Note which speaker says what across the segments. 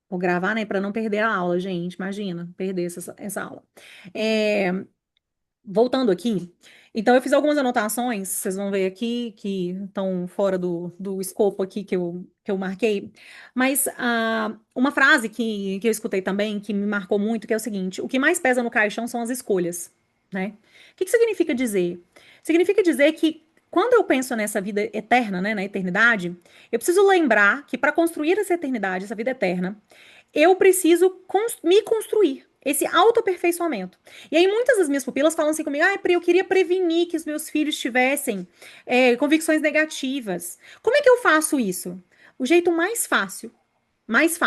Speaker 1: Vou gravar, né, para não perder a aula, gente. Imagina, perder essa aula. É, voltando aqui, então eu fiz algumas anotações, vocês vão ver aqui, que estão fora do escopo aqui que eu marquei, mas uma frase que eu escutei também, que me marcou muito, que é o seguinte: o que mais pesa no caixão são as escolhas, né? O que que significa dizer? Significa dizer que quando eu penso nessa vida eterna, né, na eternidade, eu preciso lembrar que para construir essa eternidade, essa vida eterna, eu preciso me construir. Esse autoaperfeiçoamento. E aí, muitas das minhas pupilas falam assim comigo: ah, Pri, eu queria prevenir que os meus filhos tivessem convicções negativas. Como é que eu faço isso? O jeito mais fácil. Mais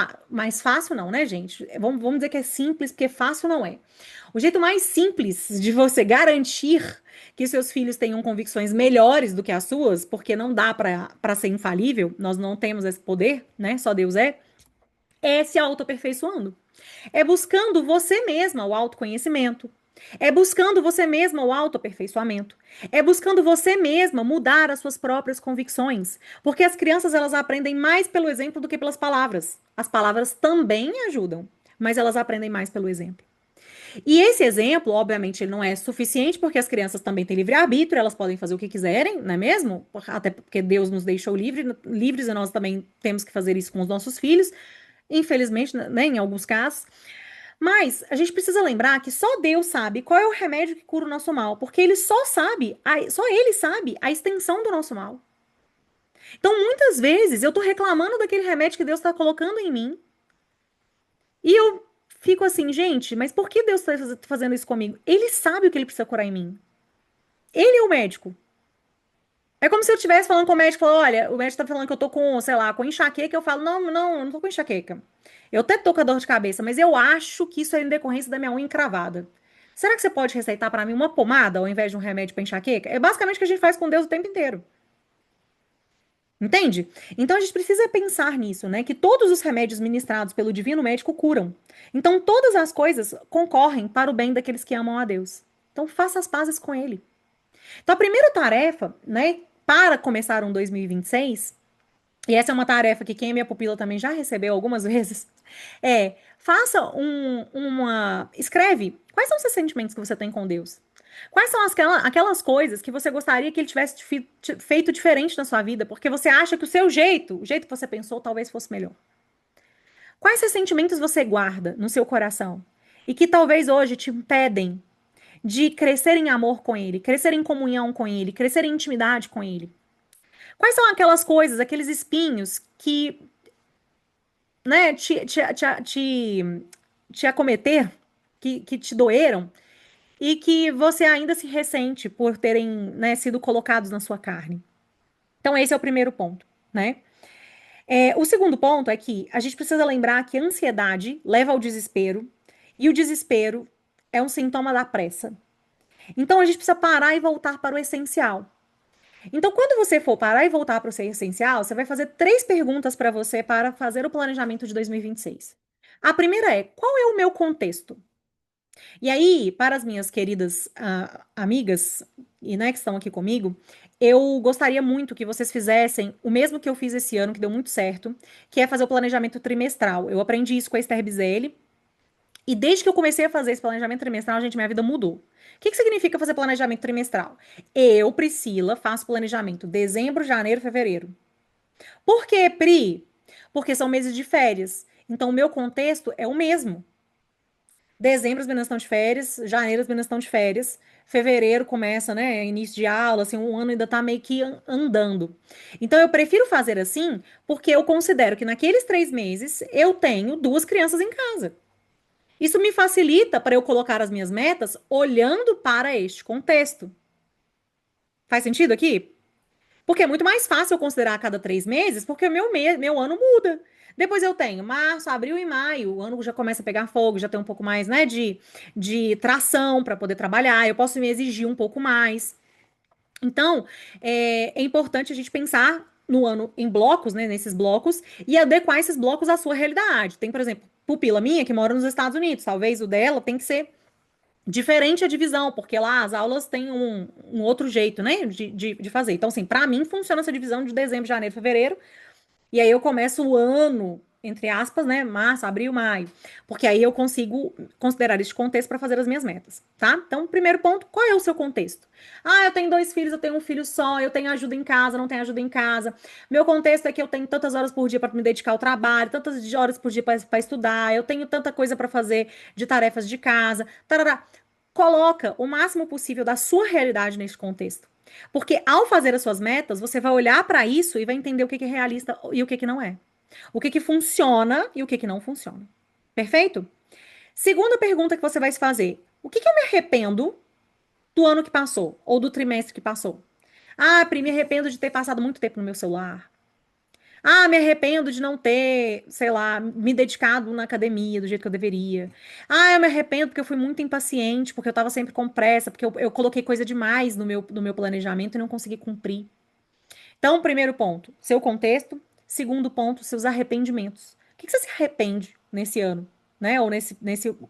Speaker 1: fácil não, né, gente? Vamos dizer que é simples, porque fácil não é. O jeito mais simples de você garantir que seus filhos tenham convicções melhores do que as suas, porque não dá para ser infalível, nós não temos esse poder, né? Só Deus é se autoaperfeiçoando. É buscando você mesma o autoconhecimento. É buscando você mesma o autoaperfeiçoamento. É buscando você mesma mudar as suas próprias convicções. Porque as crianças, elas aprendem mais pelo exemplo do que pelas palavras. As palavras também ajudam, mas elas aprendem mais pelo exemplo. E esse exemplo, obviamente, ele não é suficiente, porque as crianças também têm livre-arbítrio, elas podem fazer o que quiserem, não é mesmo? Até porque Deus nos deixou livres e nós também temos que fazer isso com os nossos filhos, infelizmente, né, em alguns casos. Mas a gente precisa lembrar que só Deus sabe qual é o remédio que cura o nosso mal, porque ele só ele sabe a extensão do nosso mal. Então, muitas vezes eu tô reclamando daquele remédio que Deus está colocando em mim, e eu fico assim, gente, mas por que Deus está fazendo isso comigo? Ele sabe o que ele precisa curar em mim. Ele é o médico. É como se eu estivesse falando com o médico, falando, olha, o médico tá falando que eu tô com, sei lá, com enxaqueca, eu falo, não, não, eu não tô com enxaqueca. Eu até tô com a dor de cabeça, mas eu acho que isso é em decorrência da minha unha encravada. Será que você pode receitar pra mim uma pomada ao invés de um remédio pra enxaqueca? É basicamente o que a gente faz com Deus o tempo inteiro. Entende? Então a gente precisa pensar nisso, né? Que todos os remédios ministrados pelo divino médico curam. Então todas as coisas concorrem para o bem daqueles que amam a Deus. Então faça as pazes com ele. Então, a primeira tarefa, né, para começar um 2026, e essa é uma tarefa que quem é minha pupila também já recebeu algumas vezes, faça escreve quais são os seus sentimentos que você tem com Deus. Quais são aquelas coisas que você gostaria que ele tivesse feito diferente na sua vida, porque você acha que o jeito que você pensou, talvez fosse melhor. Quais sentimentos você guarda no seu coração e que talvez hoje te impedem de crescer em amor com ele, crescer em comunhão com ele, crescer em intimidade com ele? Quais são aquelas coisas, aqueles espinhos que, né, te acometer, que te doeram e que você ainda se ressente por terem, né, sido colocados na sua carne? Então, esse é o primeiro ponto, né? O segundo ponto é que a gente precisa lembrar que a ansiedade leva ao desespero e o desespero é um sintoma da pressa. Então, a gente precisa parar e voltar para o essencial. Então, quando você for parar e voltar para o ser essencial, você vai fazer três perguntas para você para fazer o planejamento de 2026. A primeira é: qual é o meu contexto? E aí, para as minhas queridas amigas e né, que estão aqui comigo, eu gostaria muito que vocês fizessem o mesmo que eu fiz esse ano, que deu muito certo, que é fazer o planejamento trimestral. Eu aprendi isso com a Esther Bizelli, e desde que eu comecei a fazer esse planejamento trimestral, gente, minha vida mudou. O que que significa fazer planejamento trimestral? Eu, Priscila, faço planejamento dezembro, janeiro, fevereiro. Por quê, Pri? Porque são meses de férias. Então, o meu contexto é o mesmo. Dezembro as meninas estão de férias, janeiro as meninas estão de férias, fevereiro começa, né, início de aula, assim, um ano ainda tá meio que andando. Então, eu prefiro fazer assim, porque eu considero que naqueles 3 meses eu tenho duas crianças em casa. Isso me facilita para eu colocar as minhas metas olhando para este contexto. Faz sentido aqui? Porque é muito mais fácil eu considerar a cada 3 meses, porque o meu ano muda. Depois eu tenho março, abril e maio. O ano já começa a pegar fogo, já tem um pouco mais, né, de tração para poder trabalhar. Eu posso me exigir um pouco mais. Então, é importante a gente pensar no ano em blocos, né, nesses blocos, e adequar esses blocos à sua realidade. Tem, por exemplo, pupila minha que mora nos Estados Unidos. Talvez o dela tem que ser diferente a divisão, porque lá as aulas têm um outro jeito, né, de fazer. Então, assim, para mim funciona essa divisão de dezembro, janeiro, fevereiro, e aí eu começo o ano. entre aspas, né? Março, abril, maio. Porque aí eu consigo considerar este contexto para fazer as minhas metas, tá? Então, primeiro ponto, qual é o seu contexto? Ah, eu tenho dois filhos, eu tenho um filho só, eu tenho ajuda em casa, não tenho ajuda em casa. Meu contexto é que eu tenho tantas horas por dia para me dedicar ao trabalho, tantas horas por dia para estudar, eu tenho tanta coisa para fazer de tarefas de casa, tarará. Coloca o máximo possível da sua realidade nesse contexto. Porque ao fazer as suas metas, você vai olhar para isso e vai entender o que é realista e o que não é. O que funciona e o que não funciona. Perfeito? Segunda pergunta que você vai se fazer: o que eu me arrependo do ano que passou ou do trimestre que passou? Ah, Pri, me arrependo de ter passado muito tempo no meu celular. Ah, me arrependo de não ter, sei lá, me dedicado na academia do jeito que eu deveria. Ah, eu me arrependo porque eu fui muito impaciente, porque eu estava sempre com pressa, porque eu coloquei coisa demais no meu planejamento e não consegui cumprir. Então, primeiro ponto, seu contexto. Segundo ponto, seus arrependimentos. O que você se arrepende nesse ano, né? Ou nesse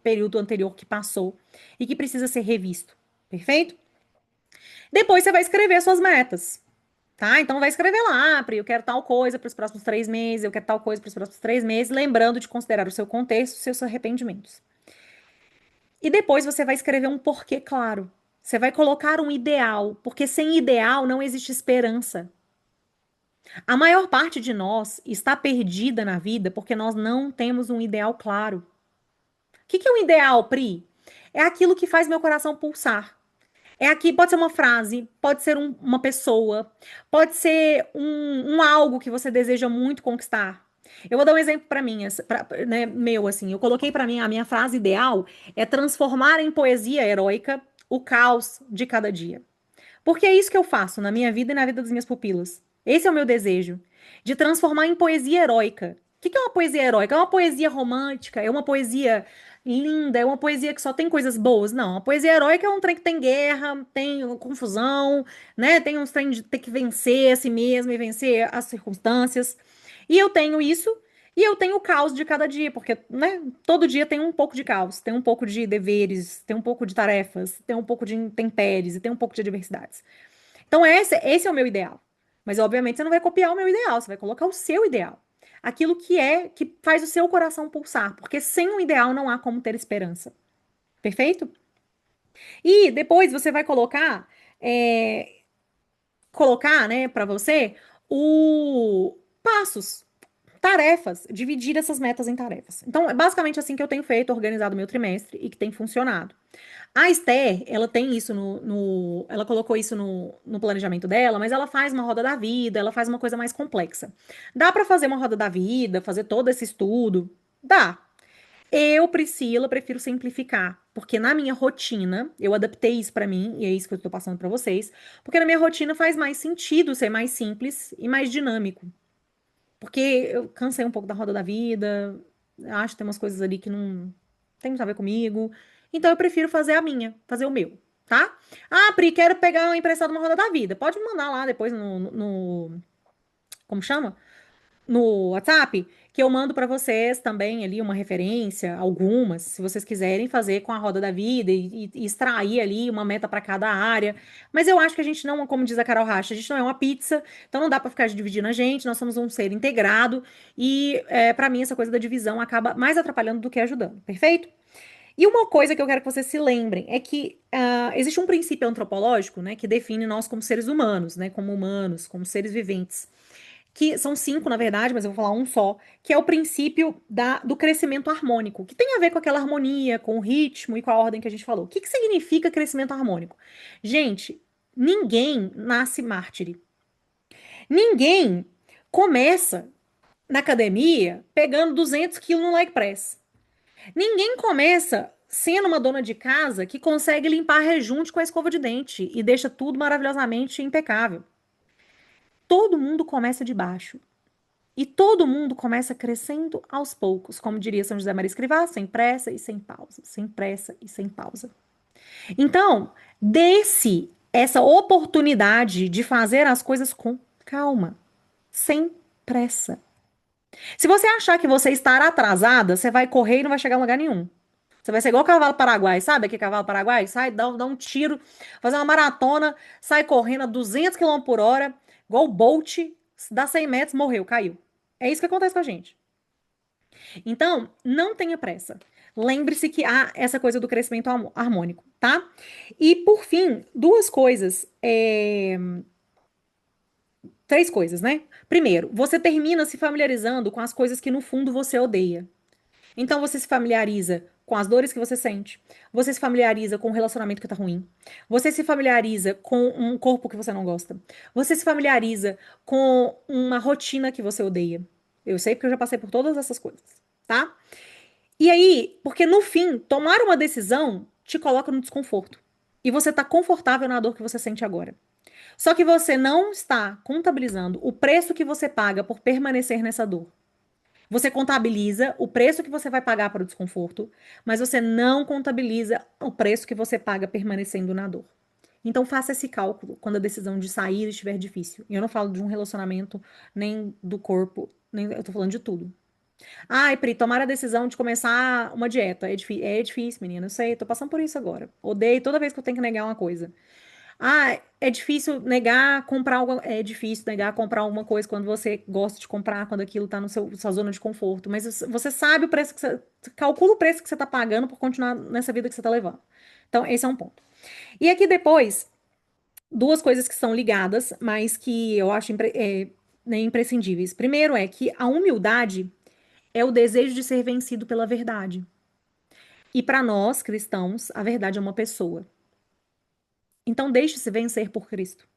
Speaker 1: período anterior que passou e que precisa ser revisto. Perfeito? Depois você vai escrever suas metas. Tá? Então vai escrever lá, Pri, eu quero tal coisa para os próximos 3 meses, eu quero tal coisa para os próximos 3 meses, lembrando de considerar o seu contexto, seus arrependimentos. E depois você vai escrever um porquê claro. Você vai colocar um ideal, porque sem ideal não existe esperança. A maior parte de nós está perdida na vida porque nós não temos um ideal claro. O que é um ideal, Pri? É aquilo que faz meu coração pulsar. É aqui, pode ser uma frase, pode ser uma pessoa, pode ser um algo que você deseja muito conquistar. Eu vou dar um exemplo para mim, né, meu, assim. Eu coloquei para mim a minha frase ideal é transformar em poesia heróica o caos de cada dia. Porque é isso que eu faço na minha vida e na vida das minhas pupilas. Esse é o meu desejo, de transformar em poesia heróica. O que é uma poesia heróica? É uma poesia romântica? É uma poesia linda? É uma poesia que só tem coisas boas? Não, a poesia heróica é um trem que tem guerra, tem confusão, né? Tem uns trem de ter que vencer a si mesmo e vencer as circunstâncias. E eu tenho isso, e eu tenho o caos de cada dia, porque, né, todo dia tem um pouco de caos, tem um pouco de deveres, tem um pouco de tarefas, tem um pouco de intempéries e tem um pouco de adversidades. Então, esse é o meu ideal. Mas, obviamente, você não vai copiar o meu ideal, você vai colocar o seu ideal. Aquilo que faz o seu coração pulsar, porque sem um ideal não há como ter esperança. Perfeito? E depois você vai colocar, né, para você, o passos, tarefas, dividir essas metas em tarefas. Então, é basicamente assim que eu tenho feito, organizado o meu trimestre e que tem funcionado. A Esther, ela tem isso ela colocou isso no planejamento dela, mas ela faz uma roda da vida, ela faz uma coisa mais complexa. Dá pra fazer uma roda da vida, fazer todo esse estudo? Dá. Eu, Priscila, prefiro simplificar, porque na minha rotina, eu adaptei isso pra mim, e é isso que eu tô passando pra vocês, porque na minha rotina faz mais sentido ser mais simples e mais dinâmico. Porque eu cansei um pouco da roda da vida, acho que tem umas coisas ali que não tem muito a ver comigo. Então eu prefiro fazer a minha, fazer o meu, tá? Ah, Pri, quero pegar emprestado uma roda da vida. Pode me mandar lá depois como chama? No WhatsApp, que eu mando para vocês também ali uma referência, algumas, se vocês quiserem fazer com a roda da vida e extrair ali uma meta para cada área. Mas eu acho que a gente não, como diz a Carol Racha, a gente não é uma pizza, então não dá para ficar dividindo a gente, nós somos um ser integrado e para mim essa coisa da divisão acaba mais atrapalhando do que ajudando, perfeito? E uma coisa que eu quero que vocês se lembrem é que existe um princípio antropológico, né, que define nós como seres humanos, como seres viventes que são cinco, na verdade, mas eu vou falar um só, que é o princípio do crescimento harmônico, que tem a ver com aquela harmonia, com o ritmo e com a ordem que a gente falou. O que significa crescimento harmônico? Gente, ninguém nasce mártire. Ninguém começa na academia pegando 200 quilos no leg press. Ninguém começa sendo uma dona de casa que consegue limpar rejunte com a escova de dente e deixa tudo maravilhosamente impecável. Todo mundo começa de baixo. E todo mundo começa crescendo aos poucos, como diria São José Maria Escrivá, sem pressa e sem pausa, sem pressa e sem pausa. Então, dê-se essa oportunidade de fazer as coisas com calma, sem pressa. Se você achar que você estará atrasada, você vai correr e não vai chegar a lugar nenhum. Você vai ser igual o cavalo paraguai, sabe aquele cavalo paraguai? Sai, dá um tiro, fazer uma maratona, sai correndo a 200 km por hora, igual o Bolt, dá 100 metros, morreu, caiu. É isso que acontece com a gente. Então, não tenha pressa. Lembre-se que há essa coisa do crescimento harmônico, tá? E por fim, duas coisas, três coisas, né? Primeiro, você termina se familiarizando com as coisas que no fundo você odeia. Então você se familiariza com as dores que você sente, você se familiariza com o relacionamento que tá ruim, você se familiariza com um corpo que você não gosta, você se familiariza com uma rotina que você odeia. Eu sei porque eu já passei por todas essas coisas, tá? E aí, porque no fim, tomar uma decisão te coloca no desconforto. E você tá confortável na dor que você sente agora. Só que você não está contabilizando o preço que você paga por permanecer nessa dor. Você contabiliza o preço que você vai pagar para o desconforto, mas você não contabiliza o preço que você paga permanecendo na dor. Então faça esse cálculo quando a decisão de sair estiver difícil. E eu não falo de um relacionamento, nem do corpo, nem eu tô falando de tudo. Ai, Pri, tomar a decisão de começar uma dieta. É difícil, menina. Eu sei, tô passando por isso agora. Odeio toda vez que eu tenho que negar uma coisa. Ah, é difícil negar comprar algo, é difícil negar comprar alguma coisa quando você gosta de comprar, quando aquilo tá no sua zona de conforto. Mas você sabe o preço que você calcula o preço que você tá pagando por continuar nessa vida que você tá levando. Então, esse é um ponto. E aqui depois, duas coisas que são ligadas, mas que eu acho né, imprescindíveis. Primeiro é que a humildade é o desejo de ser vencido pela verdade. E para nós, cristãos, a verdade é uma pessoa. Então, deixe-se vencer por Cristo.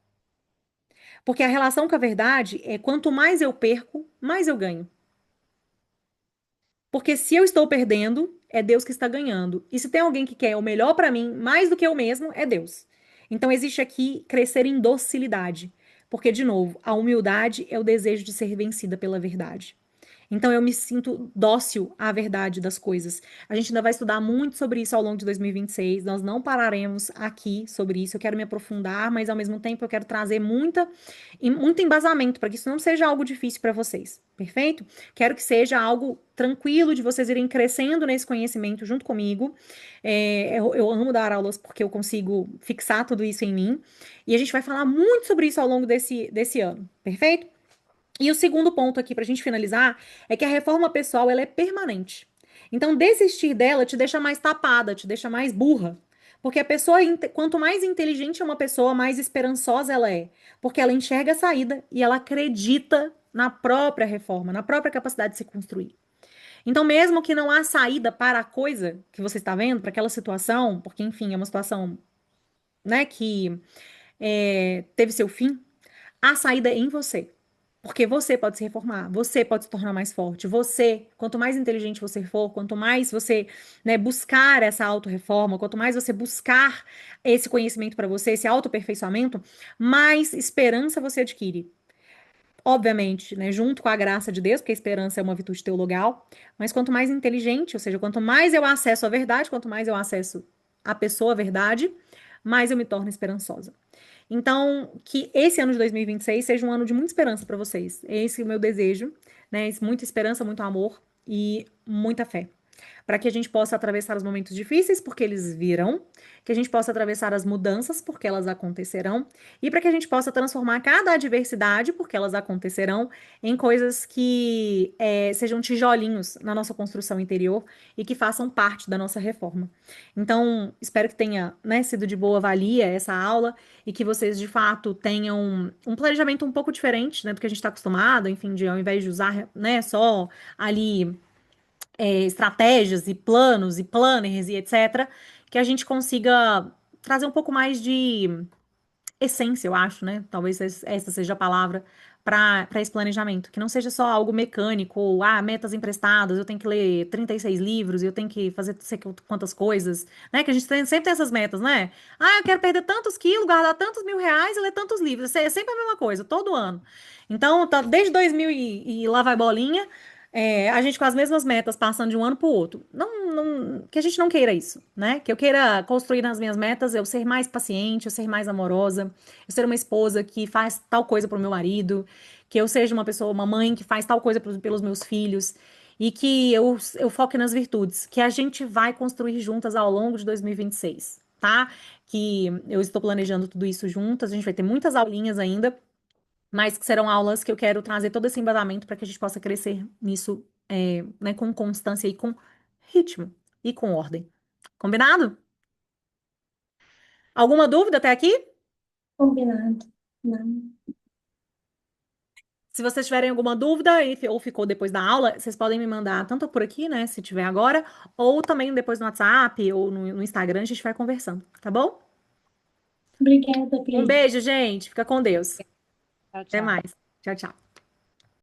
Speaker 1: Porque a relação com a verdade é quanto mais eu perco, mais eu ganho. Porque se eu estou perdendo, é Deus que está ganhando. E se tem alguém que quer o melhor para mim, mais do que eu mesmo, é Deus. Então existe aqui crescer em docilidade. Porque, de novo, a humildade é o desejo de ser vencida pela verdade. Então eu me sinto dócil à verdade das coisas. A gente ainda vai estudar muito sobre isso ao longo de 2026. Nós não pararemos aqui sobre isso. Eu quero me aprofundar, mas ao mesmo tempo eu quero trazer muito embasamento para que isso não seja algo difícil para vocês. Perfeito? Quero que seja algo tranquilo de vocês irem crescendo nesse conhecimento junto comigo. Eu amo dar aulas porque eu consigo fixar tudo isso em mim. E a gente vai falar muito sobre isso ao longo desse ano. Perfeito? E o segundo ponto aqui, para a gente finalizar, é que a reforma pessoal ela é permanente. Então, desistir dela te deixa mais tapada, te deixa mais burra. Porque a pessoa, quanto mais inteligente é uma pessoa, mais esperançosa ela é. Porque ela enxerga a saída e ela acredita na própria reforma, na própria capacidade de se construir. Então, mesmo que não há saída para a coisa que você está vendo, para aquela situação, porque, enfim, é uma situação, né, que teve seu fim, a saída é em você. Porque você pode se reformar, você pode se tornar mais forte. Você, quanto mais inteligente você for, quanto mais você, né, buscar essa autorreforma, quanto mais você buscar esse conhecimento para você, esse autoaperfeiçoamento, mais esperança você adquire. Obviamente, né, junto com a graça de Deus, porque a esperança é uma virtude teologal, mas quanto mais inteligente, ou seja, quanto mais eu acesso à verdade, quanto mais eu acesso à pessoa, à verdade, mais eu me torno esperançosa. Então, que esse ano de 2026 seja um ano de muita esperança para vocês. Esse é o meu desejo, né? Muita esperança, muito amor e muita fé. Para que a gente possa atravessar os momentos difíceis, porque eles virão, que a gente possa atravessar as mudanças, porque elas acontecerão, e para que a gente possa transformar cada adversidade, porque elas acontecerão, em coisas que sejam tijolinhos na nossa construção interior e que façam parte da nossa reforma. Então, espero que tenha, né, sido de boa valia essa aula e que vocês, de fato, tenham um planejamento um pouco diferente, né, do que a gente está acostumado, enfim, de ao invés de usar, né, só ali estratégias e planos e planners e etc., que a gente consiga trazer um pouco mais de essência, eu acho, né? Talvez essa seja a palavra para esse planejamento, que não seja só algo mecânico, ou metas emprestadas, eu tenho que ler 36 livros, eu tenho que fazer não sei quantas coisas, né? Que a gente sempre tem essas metas, né? Eu quero perder tantos quilos, guardar tantos mil reais e ler tantos livros. É sempre a mesma coisa, todo ano. Então, tá, desde 2000 e lá vai bolinha, a gente com as mesmas metas, passando de um ano para o outro. Que a gente não queira isso, né? Que eu queira construir nas minhas metas, eu ser mais paciente, eu ser mais amorosa, eu ser uma esposa que faz tal coisa pro meu marido, que eu seja uma pessoa, uma mãe que faz tal coisa pelos meus filhos, e que eu foque nas virtudes, que a gente vai construir juntas ao longo de 2026, tá? Que eu estou planejando tudo isso juntas, a gente vai ter muitas aulinhas ainda, mas que serão aulas que eu quero trazer todo esse embasamento para que a gente possa crescer nisso né, com constância e com ritmo e com ordem. Combinado? Alguma dúvida até aqui?
Speaker 2: Combinado. Não.
Speaker 1: Se vocês tiverem alguma dúvida ou ficou depois da aula, vocês podem me mandar tanto por aqui, né, se tiver agora, ou também depois no WhatsApp ou no Instagram, a gente vai conversando, tá bom?
Speaker 2: Obrigada,
Speaker 1: Um
Speaker 2: Pri.
Speaker 1: beijo, gente. Fica com Deus.
Speaker 2: Tchau,
Speaker 1: Até
Speaker 2: tchau.
Speaker 1: mais. Tchau, tchau.